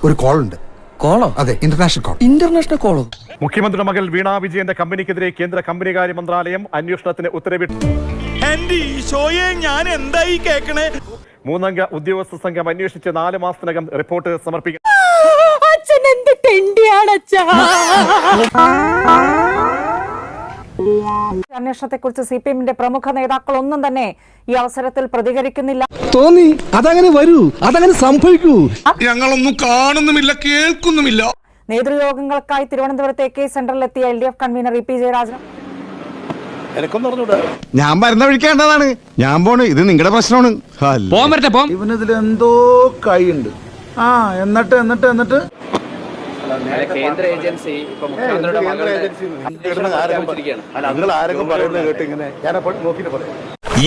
ഒരു കോൾ ഉണ്ട്. കോളോ? അതെ, ഇന്റർനാഷണൽ കോൾ. ഇന്റർനാഷണൽ കോളോ? മുഖ്യമന്ത്രിയുടെ മകൾ വീണ വിജയന്റെ കമ്പനിക്കെതിരെ കേന്ദ്ര കമ്പനികാര്യ മന്ത്രാലയം അന്വേഷണത്തിന് ഉത്തരവിട്ടു. ഞാൻ എന്തായി കേക്കണേ? 3 അംഗ ഉദ്യോഗസ്ഥ സംഘം അന്വേഷിച്ച് 4 മാസത്തിനകം റിപ്പോർട്ട് സമർപ്പിക്കും. അന്വേഷണത്തെക്കുറിച്ച് CPM-ന്റെ പ്രമുഖ നേതാക്കൾ ഒന്നും തന്നെ ഈ അവസരത്തിൽ പ്രതികരിക്കുന്നില്ല. തോന്നി അതങ്ങനെ വരൂ, അതങ്ങനെ സംഭവിക്കൂ. ഞങ്ങളൊന്നും കാണുന്നുമില്ല, കേൾക്കുന്നുമില്ല. നേതൃയോഗങ്ങൾക്കായി തിരുവനന്തപുരത്തെ AK സെന്ററിലെത്തിയ LDF convener EP Jayarajan ഞാൻ വരുന്ന വിളിക്കേണ്ടതാണ്. ഞാൻ പോണ്, ഇത് നിങ്ങളുടെ പ്രശ്നമാണ്. ഇവനിതിൽ എന്തോ കൈയുണ്ട്. എന്നിട്ട് കേന്ദ്ര ഏജൻസി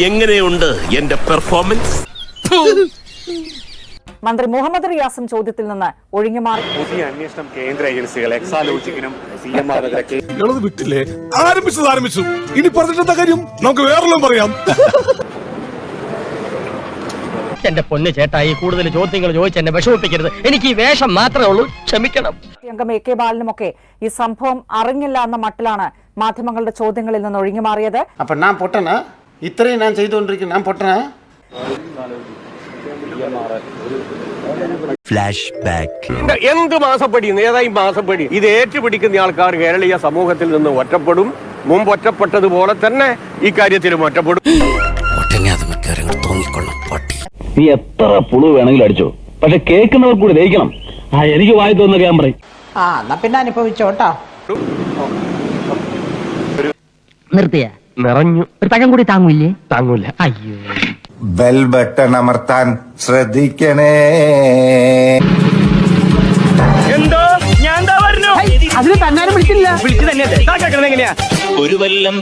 എങ്ങനെയുണ്ട് എന്റെ പെർഫോമൻസ്? മന്ത്രി മുഹമ്മദ് റിയാസും ചോദ്യത്തിൽ നിന്ന് ഒഴിഞ്ഞുമാറി. അന്വേഷണം കേന്ദ്ര ഏജൻസികൾ എക്സാലോജിക്കിനും വിട്ടില്ലേ? ആരംഭിച്ചു. ഇനി പറഞ്ഞിട്ടെന്താ കാര്യം? നമുക്ക് വേറെല്ലാം പറയാം. എന്റെ പൊന്നു ചേട്ടായി, കൂടുതൽ ചോദ്യങ്ങൾ ചോദിച്ച് എന്നെ വിഷമിപ്പിക്കരുത്. എനിക്ക് ഈ വേഷം മാത്രമേ ഉള്ളൂ, ക്ഷമിക്കണം. അംഗം AK ബാലനുമൊക്കെ ഈ സംഭവം അറിഞ്ഞില്ല എന്ന മട്ടിലാണ് മാധ്യമങ്ങളുടെ ചോദ്യങ്ങളിൽ നിന്ന് ഒഴിഞ്ഞുമാറിയത്. അപ്പൊ ഞാൻ പൊട്ടനാ? ഇത്രയും ഞാൻ ചെയ്തുകൊണ്ടിരിക്കുന്നു, ഞാൻ പൊട്ടനാ? Flash back. എന്ത് മാസപ്പടി, ഏതായി മാസപ്പടി? ഇത് ഏറ്റുപിടിക്കുന്ന ആൾക്കാർ കേരളീയ സമൂഹത്തിൽ നിന്ന് ഒറ്റപ്പെടും. മുമ്പ് ഒറ്റപ്പെട്ടതുപോലെ തന്നെ ഈ കാര്യത്തിലും ഒറ്റപ്പെടും. നീ എത്ര പുളു വേണമെങ്കിലും അടിച്ചോ, പക്ഷെ കേൾക്കുന്നവർ കൂടി ദഹിക്കണം. എനിക്ക് വായി തോന്നുന്ന ഞാൻ പറയും. എന്നാ പിന്നെ അനുഭവിച്ചോട്ടോ. നിർത്തിയ നിറഞ്ഞു. ഒരു തകം കൂടി താങ്ങൂല്ലേ? താങ്ങൂല. അയ്യോ. ബെൽ ബട്ടൺ അമർത്താൻ ശ്രദ്ധിക്കണേ. എന്തോ ഞാൻ എന്താ പറഞ്ഞു? അതിന് തന്നാലും വിളിച്ചില്ല. വിളിച്ചു തന്നെ എങ്ങനെയാ? ഒരു വല്ലം